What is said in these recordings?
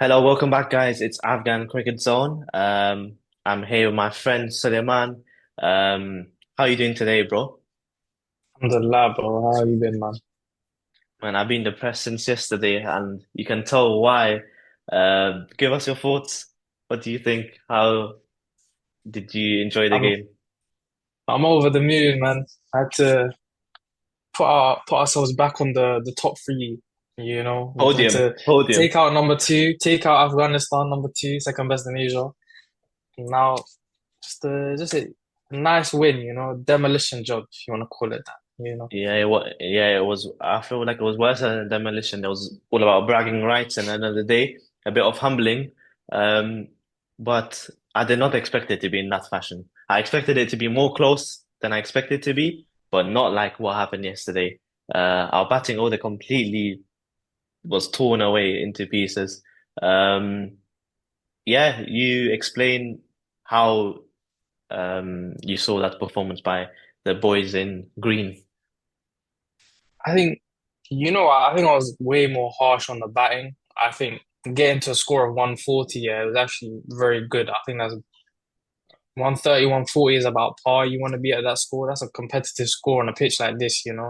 Hello, welcome back, guys. It's Afghan Cricket Zone. I'm here with my friend Suleiman. How you doing today, bro? Alhamdulillah, bro. How you been, man? Man, I've been depressed since yesterday, and you can tell why. Give us your thoughts. What do you think? How did you enjoy the I'm game? I'm over the moon, man. I had to put ourselves back on the top three. We had Podium, to podium. take out number two, take out Afghanistan, number two, second best in Asia. And now, just a nice win. Demolition job, if you want to call it that. Yeah, it was. I feel like it was worse than demolition. It was all about bragging rights, and at the end of the day, a bit of humbling. Um, but I did not expect it to be in that fashion. I expected it to be more close than I expected it to be, but not like what happened yesterday. Our batting order completely was torn away into pieces. Um, yeah, you explain how you saw that performance by the boys in green. I think, I think I was way more harsh on the batting. I think getting to a score of 140, yeah, it was actually very good. I think that's 130, 140 is about par. You want to be at that score. That's a competitive score on a pitch like this. And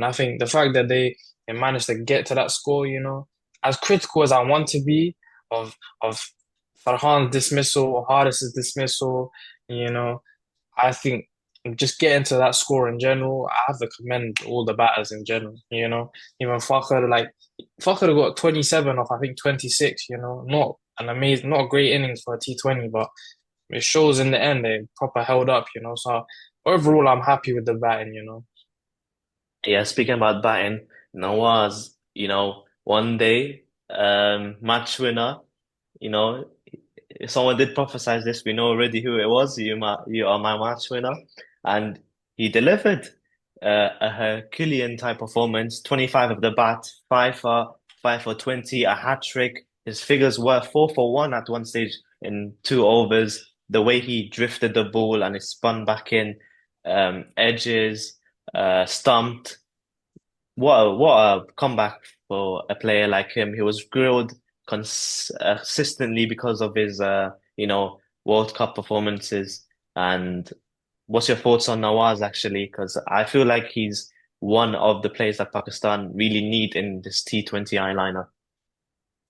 I think the fact that they managed to get to that score, as critical as I want to be of Farhan's dismissal, Haris's dismissal, you know, I think just getting to that score in general, I have to commend all the batters in general. Even Fakhr got 27 off, I think 26, not an amazing, not a great innings for a T20, but it shows in the end they proper held up. So overall, I'm happy with the batting. Yeah, speaking about batting, Nawaz, one day, match winner, you know, if someone did prophesize this, we know already who it was. You are my match winner. And he delivered a Herculean type performance, 25 of the bat, five for 20, a hat trick. His figures were 4 for 1 at one stage in 2 overs. The way he drifted the ball and it spun back in, edges, stumped. What a comeback for a player like him. He was grilled consistently because of his World Cup performances. And what's your thoughts on Nawaz actually? Because I feel like he's one of the players that Pakistan really need in this T20 eyeliner.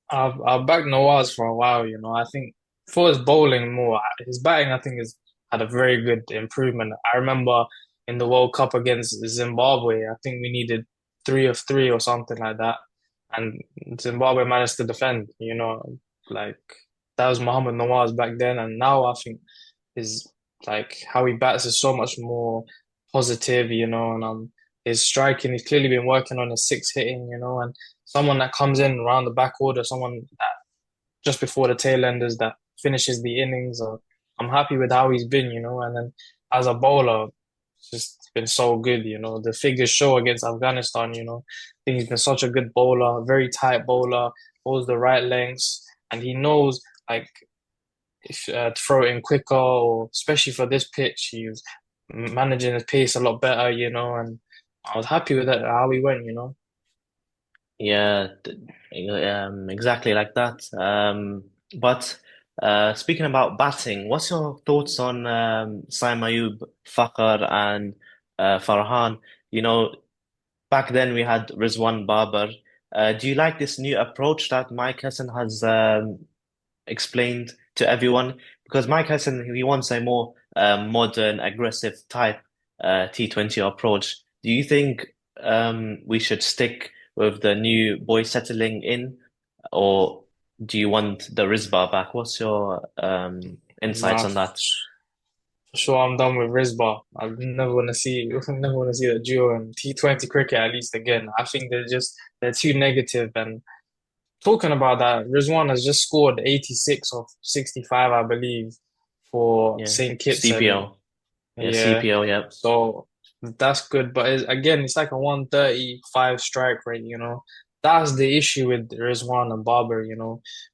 I've backed Nawaz for a while. I think for his bowling more, his batting I think has had a very good improvement. I remember in the World Cup against Zimbabwe, I think we needed three of three or something like that, and Zimbabwe managed to defend. Like that was Mohamed Nawaz back then, and now I think his like how he bats is so much more positive, and his striking, he's clearly been working on his six hitting, and someone that comes in around the back order, someone that just before the tail enders that finishes the innings. I'm happy with how he's been, and then as a bowler, it's just been so good. The figures show against Afghanistan. I think he's been such a good bowler, very tight bowler, holds the right lengths, and he knows like if to throw it in quicker, or especially for this pitch, he was managing his pace a lot better, and I was happy with that how he went. Yeah, exactly like that. But speaking about batting, what's your thoughts on Saim Ayub, Fakhr, and Farhan? You know, back then we had Rizwan Babar. Do you like this new approach that Mike Hassan has explained to everyone? Because Mike Hassan, he wants a more modern, aggressive type T20 approach. Do you think we should stick with the new boy settling in, or do you want the Rizba back? What's your insights Nah, on that? for sure, I'm done with Risba. I never want to see, never want to see that duo in T20 cricket at least again. I think they're too negative. And talking about that, Rizwan has just scored 86 of 65, I believe, for Yeah, St. Kitts, and CPO. Yeah, yeah, CPO. Yeah, so that's good. But again, it's like a 135 strike rate. That's the issue with Rizwan and Barber.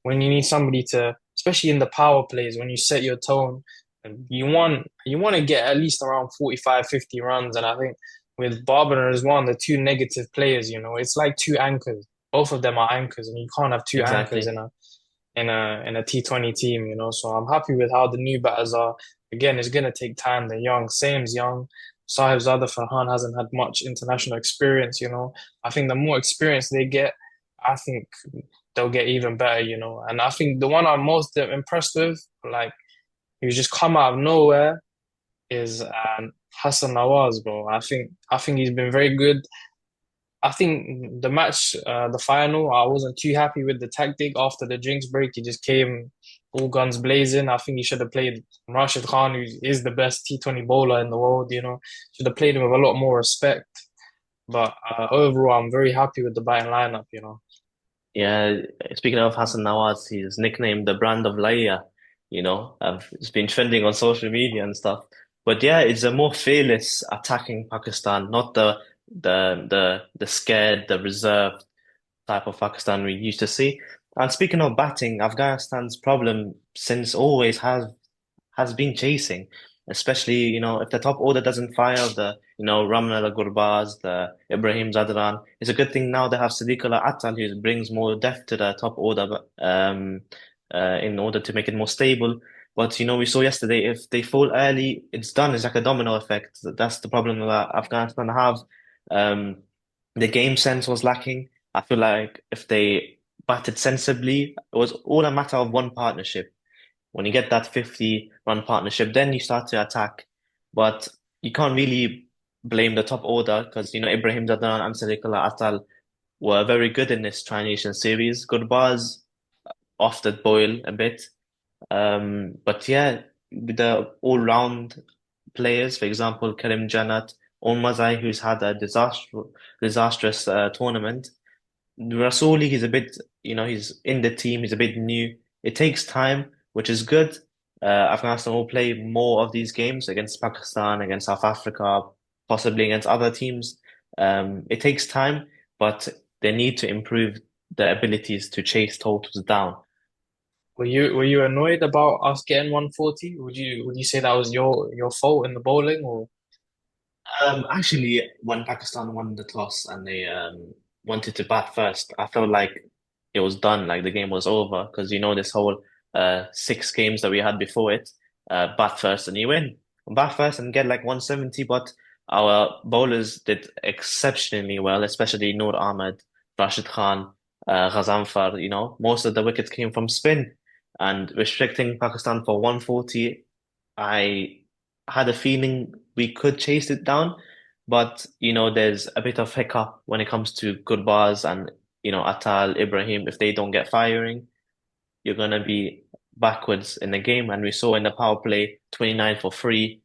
When you need somebody to, especially in the power plays, when you set your tone, and you want to get at least around 45, 50 runs. And I think with Barber and Rizwan, the two negative players, it's like two anchors. Both of them are anchors, and you can't have two anchors exactly. in in a T20 team, you know. So I'm happy with how the new batters are. Again, it's gonna take time. They're young. Same's young. Sahib Zada Farhan hasn't had much international experience, you know. I think the more experience they get, I think they'll get even better, you know. And I think the one I'm most impressed with, like, who's just come out of nowhere, is Hassan Nawaz, bro. I think he's been very good. I think the match, the final, I wasn't too happy with the tactic after the drinks break. He just came all guns blazing. I think he should have played Rashid Khan, who is the best T20 bowler in the world, you know. Should have played him with a lot more respect. But overall, I'm very happy with the batting lineup, you know. Yeah, speaking of Hassan Nawaz, he's nicknamed the brand of Laia. It's been trending on social media and stuff. But yeah, it's a more fearless attacking Pakistan, not the scared, the reserved type of Pakistan we used to see. And speaking of batting, Afghanistan's problem since always has been chasing, especially, if the top order doesn't fire, Ramla the Gurbaz, the Ibrahim Zadran. It's a good thing now they have Sadiqullah Attal, who brings more depth to the top order, in order to make it more stable. But, we saw yesterday, if they fall early, it's done. It's like a domino effect. That's the problem that Afghanistan have. Um, the game sense was lacking. I feel like if they batted sensibly, it was all a matter of one partnership. When you get that 50-run partnership, then you start to attack. But you can't really blame the top order because, Ibrahim Zadran and Sadiqullah Atal were very good in this Tri-Nation series. Gurbaz off the boil a bit. But yeah, with the all-round players, for example, Karim Janat, Mazai, who's had a disastrous tournament. Rasuli, he's a bit, he's in the team, he's a bit new. It takes time, which is good. Afghanistan will play more of these games against Pakistan, against South Africa, possibly against other teams. It takes time, but they need to improve their abilities to chase totals down. Were you annoyed about us getting 140? Would you say that was your fault in the bowling or? Actually, when Pakistan won the toss and they wanted to bat first, I felt like it was done, like the game was over, because this whole six games that we had before it, bat first and you win, bat first and get like 170. But our bowlers did exceptionally well, especially Noor Ahmed, Rashid Khan, Ghazanfar. Most of the wickets came from spin, and restricting Pakistan for 140. I had a feeling we could chase it down, but there's a bit of hiccup when it comes to Gurbaz and Atal, Ibrahim. If they don't get firing, you're gonna be backwards in the game. And we saw in the power play 29 for free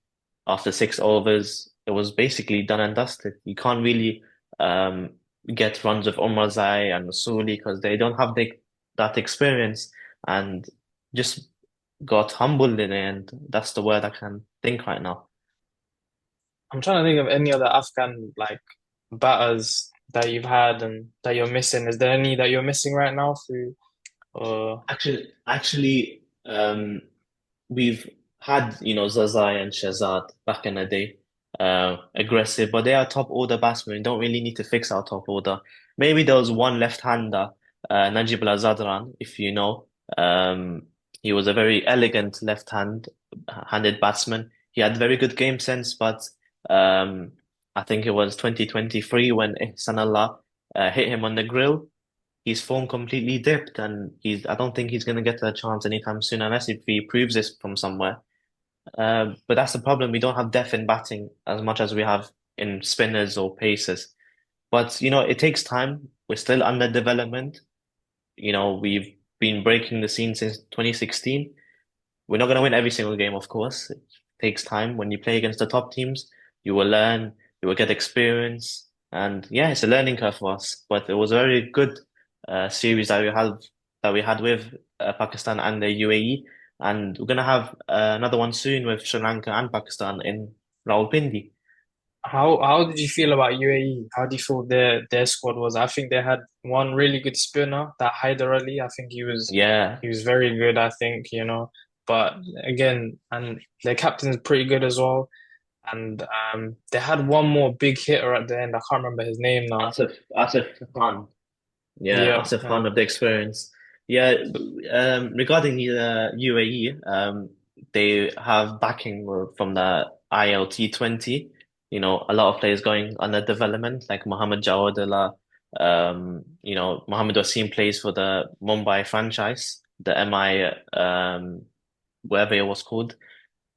after 6 overs. It was basically done and dusted. You can't really um, get runs with Zai and Masuli because they don't have that experience and just got humbled in the end. That's the word I can think right now. I'm trying to think of any other Afghan like batters that you've had and that you're missing. Is there any that you're missing right now through Actually, we've had, Zazai and Shazad back in the day, aggressive, but they are top order batsmen. We don't really need to fix our top order. Maybe there was one left-hander, Najib Al-Zadran, if you know. Um, he was a very elegant handed batsman. He had very good game sense, but um, I think it was 2023 when Ihsanullah hit him on the grill. His form completely dipped, and I don't think he's going to get a chance anytime soon unless if he proves this from somewhere. But that's the problem. We don't have depth in batting as much as we have in spinners or pacers. But it takes time. We're still under development. We've been breaking the scene since 2016. We're not going to win every single game, of course. It takes time. When you play against the top teams, you will learn, you will get experience, and yeah, it's a learning curve for us. But it was a very good series that we had with Pakistan and the UAE, and we're gonna have another one soon with Sri Lanka and Pakistan in Rawalpindi. how did you feel about UAE? How do you feel their squad was? I think they had one really good spinner, that Haider Ali. I think he was Yeah, he was very good, I think, you know. But again, and their captain's pretty good as well. And they had one more big hitter at the end. I can't remember his name now. Asif Khan. Yeah, Yeah, Asif Khan of the experience. Yeah, regarding the UAE, they have backing from the ILT20. You know, a lot of players going under development, like Mohamed Jawadallah. Mohamed Wasim plays for the Mumbai franchise, the MI, whatever it was called.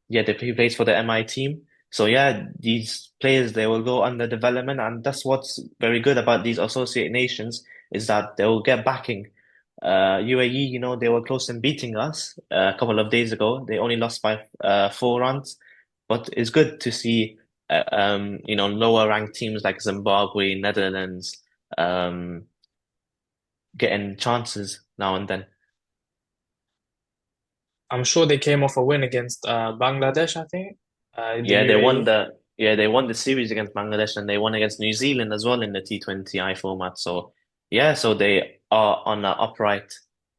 Yeah, he plays for the MI team. So yeah, these players they will go under development, and that's what's very good about these associate nations is that they will get backing. UAE, they were close in beating us a couple of days ago. They only lost by 4 runs, but it's good to see lower ranked teams like Zimbabwe, Netherlands, um, getting chances now and then. I'm sure they came off a win against Bangladesh, I think, in the Yeah, UAE. they won the series against Bangladesh and they won against New Zealand as well in the T20I format. So yeah, so they are on an upright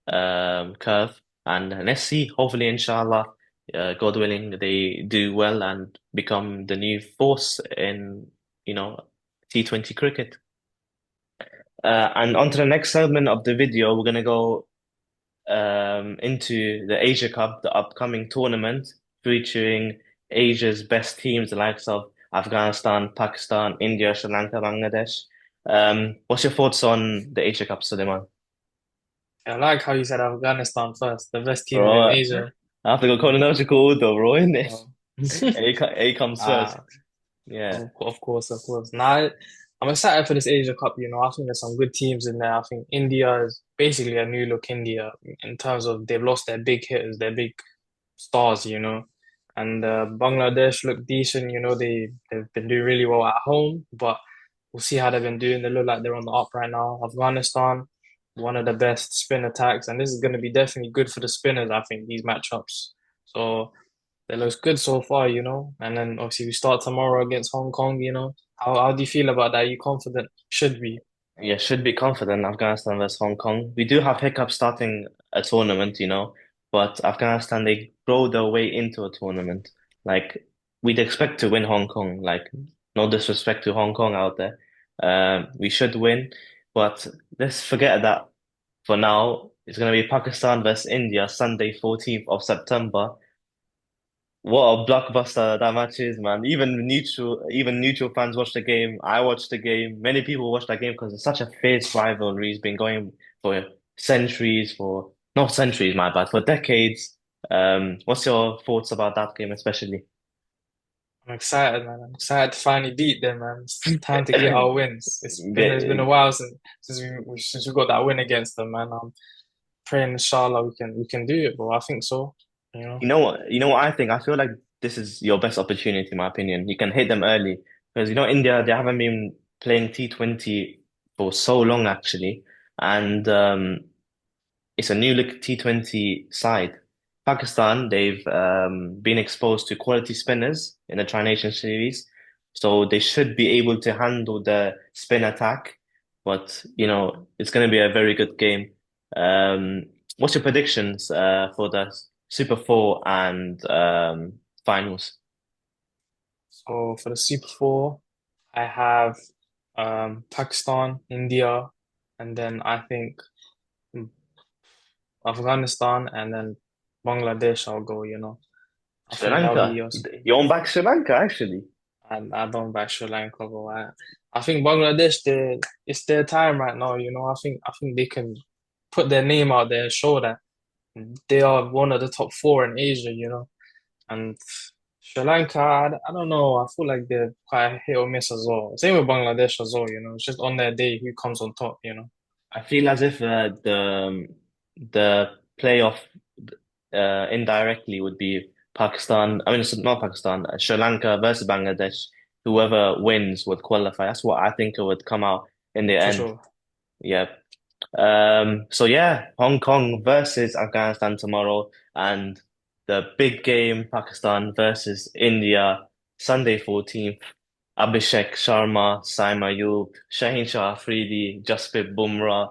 curve. And let's see, hopefully, inshallah, God willing, they do well and become the new force in, T20 cricket. And on to the next segment of the video, we're gonna go into the Asia Cup, the upcoming tournament featuring Asia's best teams, the likes of Afghanistan, Pakistan, India, Sri Lanka, Bangladesh. What's your thoughts on the Asia Cup, Suleiman? I like how you said Afghanistan first, the best teams in Bro, Asia. I have to go You know? chronological order, bro, in this. Oh. A comes first. Ah, Yeah. of course, of course. Now, I'm excited for this Asia Cup. I think there's some good teams in there. I think India is basically a new look India in terms of they've lost their big hitters, their big stars. And Bangladesh look decent. They've been doing really well at home, but we'll see how they've been doing. They look like they're on the up right now. Afghanistan, one of the best spin attacks, and this is going to be definitely good for the spinners. I think these matchups. So it looks good so far. And then obviously we start tomorrow against Hong Kong. How do you feel about that? Are you confident? Should be Yeah, should be confident Afghanistan versus Hong Kong. We do have hiccups starting a tournament, but Afghanistan they grow their way into a tournament. Like we'd expect to win Hong Kong. Like no disrespect to Hong Kong out there. We should win, but let's forget that for now. It's gonna be Pakistan versus India Sunday, 14th of September. What a blockbuster that match is, man. Even neutral fans watch the game. I watched the game. Many people watch that game because it's such a fierce rivalry. It's been going for centuries, for not centuries, my bad, for decades. What's your thoughts about that game, especially? I'm excited, man. I'm excited to finally beat them, man. It's time to get our wins. It's been a Get- while since we got that win against them, man. I'm praying inshallah we can do it, bro. I think so. You know, You know what? You know what I think? I feel like this is your best opportunity, in my opinion. You can hit them early because India they haven't been playing T20 for so long actually, and it's a new look T20 side. Pakistan, they've been exposed to quality spinners in the Tri-Nation series, so they should be able to handle the spin attack. But it's going to be a very good game. Um, what's your predictions for the Super Four and finals? so for the Super Four, I have Pakistan, India, and then I think Afghanistan, and then Bangladesh. I'll go. I Sri think that'll be Lanka. yours. You're on back Sri Lanka, actually. I don't back Sri Lanka, bro. I think Bangladesh, it's their time right now. I think they can put their name out there and show that they are one of the top four in Asia. And Sri Lanka, I don't know. I feel like they're quite hit or miss as well. Same with Bangladesh as well. It's just on their day who comes on top. I feel as if the playoff indirectly would be Pakistan. I mean, it's not Pakistan, Sri Lanka versus Bangladesh. Whoever wins would qualify. That's what I think it would come out in the For end. sure. Yeah. So yeah, Hong Kong versus Afghanistan tomorrow, and the big game, Pakistan versus India, Sunday 14th. Abhishek Sharma, Saim Ayub, Shaheen Shah Afridi, Jasprit Bumrah,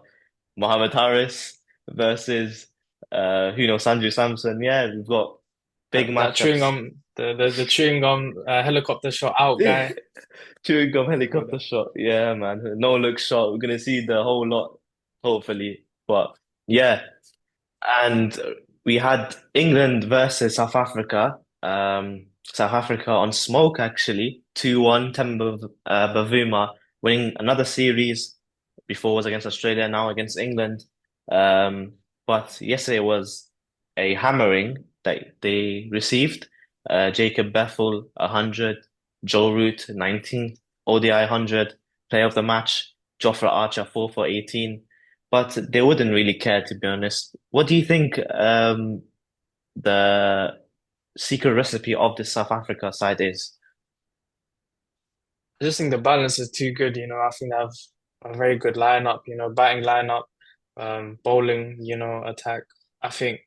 Mohammad Harris versus Sanju Samson. Yeah, we've got big That chewing matchups. gum, the chewing gum helicopter shot out guy. Chewing gum Good. helicopter shot. Yeah, man. No look shot. We're gonna see the whole lot, hopefully. But yeah. And we had England versus South Africa. South Africa on smoke actually, 2-1. Temba Bavuma winning another series. Before was against Australia, now against England. Um, but yesterday was a hammering that they received. Jacob Bethel 100, Joel Root 19, ODI 100, player of the match. Jofra Archer 4 for 18, but they wouldn't really care, to be honest. What do you think the secret recipe of the South Africa side is? I just think the balance is too good, you know. I think they have a very good lineup, you know, batting lineup, bowling, you know, attack. I think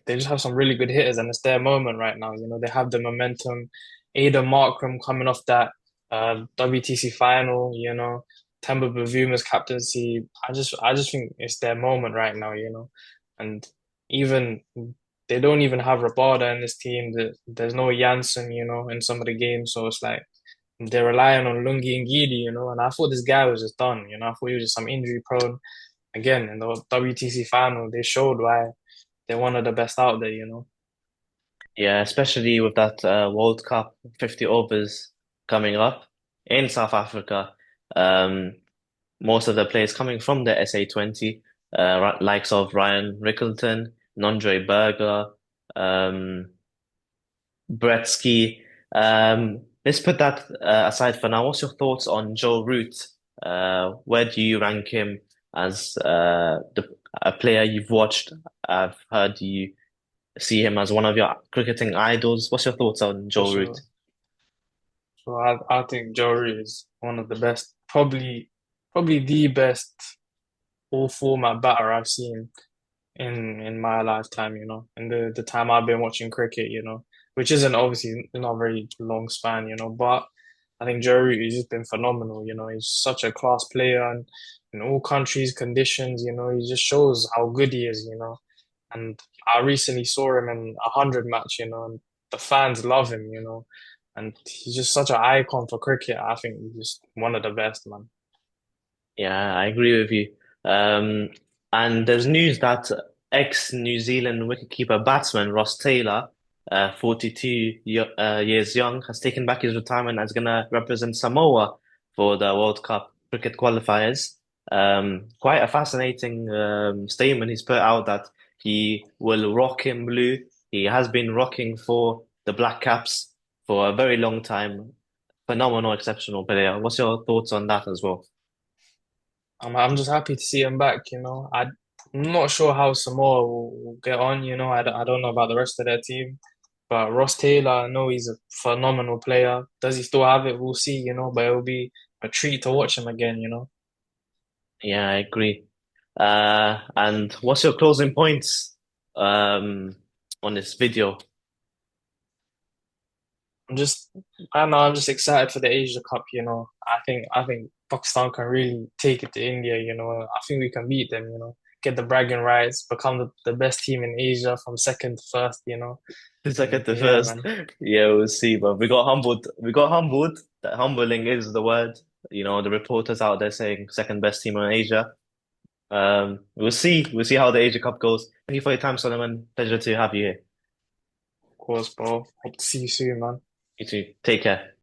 they just have some really good hitters, and it's their moment right now. You know, they have the momentum. Ada Markram coming off that WTC final, you know, Temba Bavuma's captaincy. I just think it's their moment right now, you know, and even they don't even have Rabada in this team. There's no Janssen, you know, in some of the games, so it's like they're relying on Lungi and Gidi, you know, and I thought this guy was just done, you know. I thought he was just some injury prone. Again, in the WTC final, they showed why they're one of the best out there, you know. Yeah, especially with that World Cup 50 overs coming up in South Africa. Um, Most of the players coming from the SA20, likes of Ryan Rickelton, Nondre Berger, um, Bretsky. Let's put that aside for now. What's your thoughts on Joe Root? Where do you rank him as a player you've watched? I've heard you see him as one of your cricketing idols. What's your thoughts on For Joe Root? sure. So I think Jory is one of the best, probably the best all format batter I've seen in my lifetime, you know, in the time I've been watching cricket, you know, which isn't obviously not a very long span, you know, but I think Jory has just been phenomenal, you know, he's such a class player and in all countries, conditions, you know, he just shows how good he is, you know. And I recently saw him in a 100 match, you know, and the fans love him, you know. And he's just such an icon for cricket. I think he's just one of the best, man. Yeah, I agree with you. Um, and there's news that ex-New Zealand wicketkeeper batsman Ross Taylor, 42 years young, has taken back his retirement and is going to represent Samoa for the World Cup cricket qualifiers. Quite a fascinating statement he's put out that he will rock in blue. He has been rocking for the Black Caps for a very long time. Phenomenal, exceptional player. What's your thoughts on that as well? I'm just happy to see him back, you know. I'm not sure how Samoa will get on, you know. I don't know about the rest of their team. But Ross Taylor, I know he's a phenomenal player. Does he still have it? We'll see, you know, but it'll be a treat to watch him again, you know. Yeah, I agree. And what's your closing points um, on this video? I'm just, I don't know, I'm just excited for the Asia Cup, you know. I think Pakistan can really take it to India, you know. I think we can beat them, you know. Get the bragging rights, become the best team in Asia from second to first, you know. It's like And at the yeah, first. man, Yeah, we'll see. But we got humbled. We got humbled. That humbling is the word. You know, the reporters out there saying second best team in Asia. We'll see. We'll see how the Asia Cup goes. Thank you for your time, Solomon. Pleasure to have you here. of course, bro. Hope to see you soon, man. You too. Take care.